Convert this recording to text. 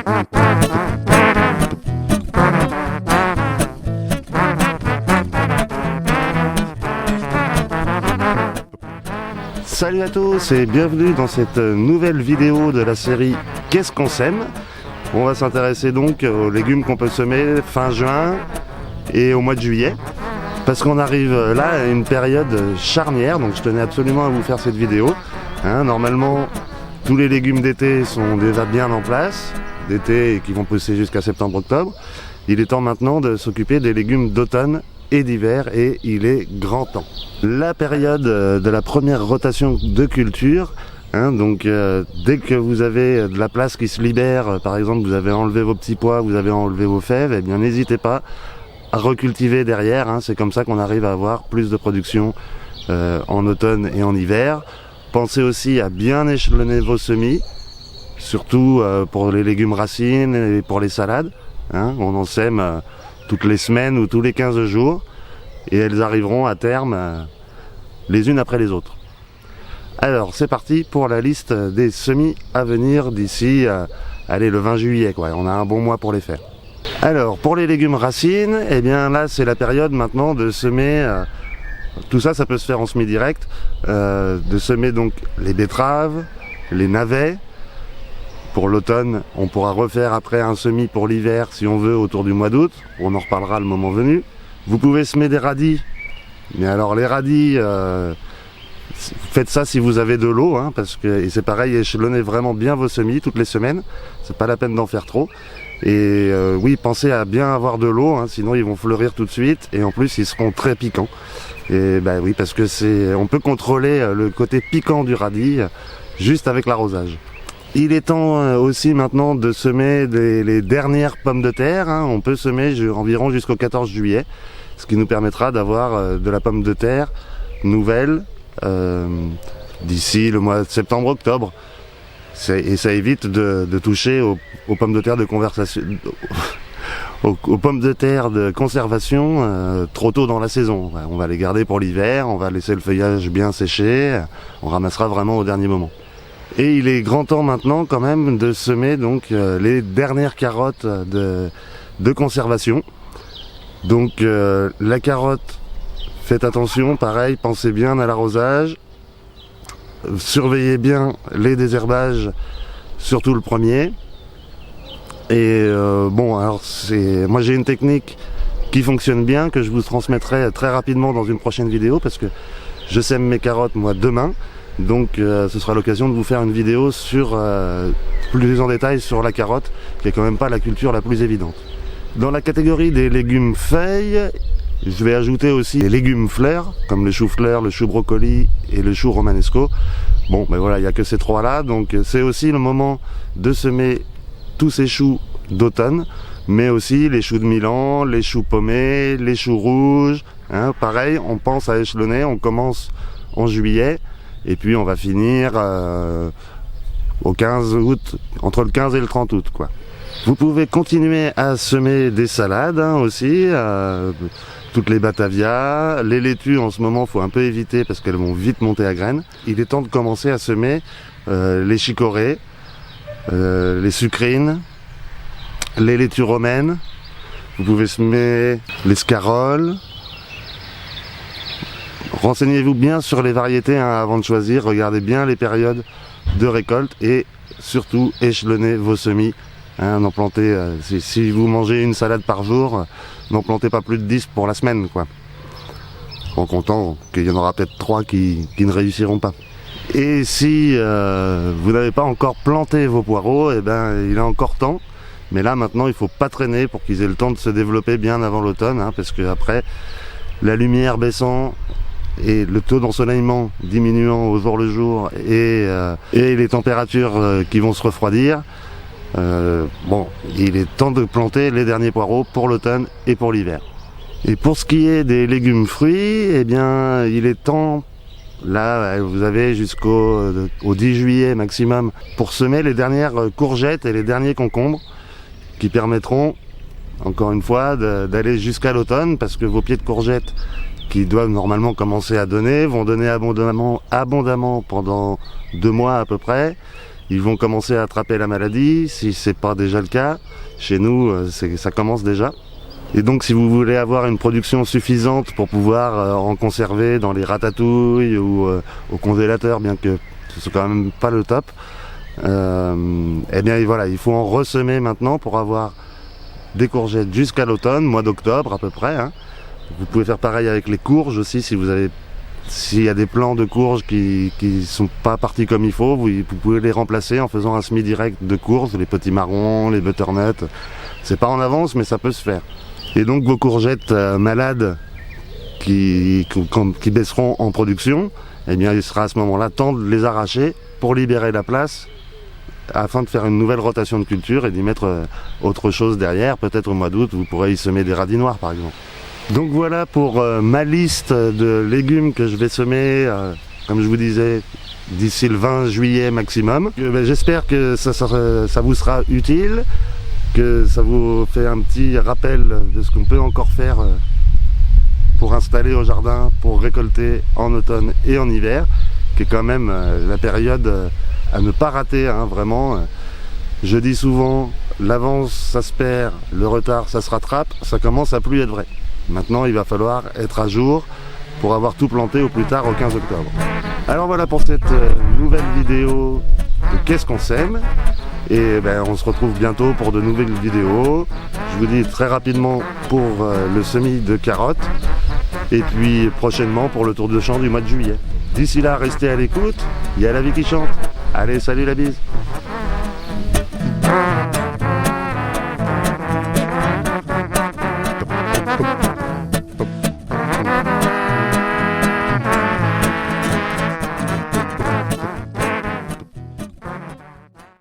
Salut à tous et bienvenue dans cette nouvelle vidéo de la série Qu'est-ce qu'on sème? On va s'intéresser donc aux légumes qu'on peut semer fin juin et au mois de juillet. Parce qu'on arrive là à une période charnière, donc je tenais absolument à vous faire cette vidéo. Normalement, tous les légumes d'été sont déjà bien en place, d'été et qui vont pousser jusqu'à septembre-octobre. Il est temps maintenant de s'occuper des légumes d'automne et d'hiver et il est grand temps. La période de la première rotation de culture, donc dès que vous avez de la place qui se libère, par exemple vous avez enlevé vos petits pois, vous avez enlevé vos fèves, eh bien n'hésitez pas à recultiver derrière, c'est comme ça qu'on arrive à avoir plus de production en automne et en hiver. Pensez aussi à bien échelonner vos semis, surtout pour les légumes racines et pour les salades. On en sème toutes les semaines ou tous les 15 jours et elles arriveront à terme les unes après les autres. Alors c'est parti pour la liste des semis à venir d'ici le 20 juillet quoi. On a un bon mois pour les faire. Alors pour les légumes racines, eh bien là c'est la période maintenant de semer tout ça, ça peut se faire en semis direct, de semer donc les betteraves, les navets. Pour l'automne, on pourra refaire après un semis pour l'hiver si on veut autour du mois d'août. On en reparlera le moment venu. Vous pouvez semer des radis. Mais alors les radis, faites ça si vous avez de l'eau, parce que et c'est pareil, échelonnez vraiment bien vos semis toutes les semaines. C'est pas la peine d'en faire trop. Et oui, pensez à bien avoir de l'eau, sinon ils vont fleurir tout de suite. Et en plus, ils seront très piquants. Et oui, parce que on peut contrôler le côté piquant du radis juste avec l'arrosage. Il est temps aussi maintenant de semer les dernières pommes de terre. On peut semer environ jusqu'au 14 juillet, ce qui nous permettra d'avoir de la pomme de terre nouvelle d'ici le mois de septembre-octobre. Et ça évite de toucher aux pommes de terre de conversation, aux pommes de terre de conservation trop tôt dans la saison. On va les garder pour l'hiver, on va laisser le feuillage bien sécher, on ramassera vraiment au dernier moment. Et il est grand temps maintenant quand même de semer donc les dernières carottes de conservation. Donc la carotte, faites attention, pareil, pensez bien à l'arrosage. Surveillez bien les désherbages, surtout le premier. Et alors moi j'ai une technique qui fonctionne bien, que je vous transmettrai très rapidement dans une prochaine vidéo, parce que je sème mes carottes moi demain. Donc ce sera l'occasion de vous faire une vidéo plus en détail sur la carotte, qui est quand même pas la culture la plus évidente. Dans la catégorie des légumes feuilles, je vais ajouter aussi les légumes fleurs, comme le chou-fleur, le chou brocoli et le chou romanesco. Bon, voilà, il n'y a que ces trois-là, donc c'est aussi le moment de semer tous ces choux d'automne, mais aussi les choux de Milan, les choux paumés, les choux rouges. Pareil, on pense à échelonner, on commence en juillet. Et puis on va finir au 15 août, entre le 15 et le 30 août quoi. Vous pouvez continuer à semer des salades aussi, toutes les batavias, les laitues en ce moment faut un peu éviter parce qu'elles vont vite monter à graines. Il est temps de commencer à semer les chicorées, les sucrines, les laitues romaines. Vous pouvez semer les scaroles. Renseignez-vous bien sur les variétés avant de choisir, regardez bien les périodes de récolte et surtout échelonnez vos semis. N'en plantez, si vous mangez une salade par jour, n'en plantez pas plus de 10 pour la semaine, quoi. En comptant qu'il y en aura peut-être 3 qui ne réussiront pas. Et si vous n'avez pas encore planté vos poireaux, il est encore temps. Mais là maintenant il ne faut pas traîner pour qu'ils aient le temps de se développer bien avant l'automne, parce que après la lumière baissant, et le taux d'ensoleillement diminuant au jour le jour et les températures qui vont se refroidir, il est temps de planter les derniers poireaux pour l'automne et pour l'hiver. Et pour ce qui est des légumes fruits, il est temps, là vous avez jusqu'au 10 juillet maximum, pour semer les dernières courgettes et les derniers concombres qui permettront, encore une fois, d'aller jusqu'à l'automne, parce que vos pieds de courgettes qui doivent normalement commencer à donner, vont donner abondamment pendant 2 mois à peu près, ils vont commencer à attraper la maladie, si c'est pas déjà le cas. Chez nous, ça commence déjà. Et donc si vous voulez avoir une production suffisante pour pouvoir en conserver dans les ratatouilles ou au congélateur, bien que ce soit quand même pas le top, eh bien voilà, il faut en ressemer maintenant pour avoir des courgettes jusqu'à l'automne, mois d'octobre à peu près, hein. Vous pouvez faire pareil avec les courges aussi, s'il y a des plants de courges qui sont pas partis comme il faut, vous pouvez les remplacer en faisant un semis direct de courges, les petits marrons, les butternuts. C'est pas en avance, mais ça peut se faire. Et donc vos courgettes malades qui baisseront en production, eh bien il sera à ce moment-là temps de les arracher pour libérer la place afin de faire une nouvelle rotation de culture et d'y mettre autre chose derrière. Peut-être au mois d'août, vous pourrez y semer des radis noirs par exemple. Donc voilà pour ma liste de légumes que je vais semer, comme je vous disais, d'ici le 20 juillet maximum. J'espère que ça vous sera utile, que ça vous fait un petit rappel de ce qu'on peut encore faire pour installer au jardin, pour récolter en automne et en hiver, qui est quand même la période à ne pas rater, hein, vraiment. Je dis souvent, l'avance ça se perd, le retard ça se rattrape, ça commence à plus être vrai. Maintenant, il va falloir être à jour pour avoir tout planté au plus tard au 15 octobre. Alors voilà pour cette nouvelle vidéo de Qu'est-ce qu'on sème. Et on se retrouve bientôt pour de nouvelles vidéos. Je vous dis très rapidement pour le semis de carottes. Et puis prochainement pour le tour de champ du mois de juillet. D'ici là, restez à l'écoute. Il y a la vie qui chante. Allez, salut la bise.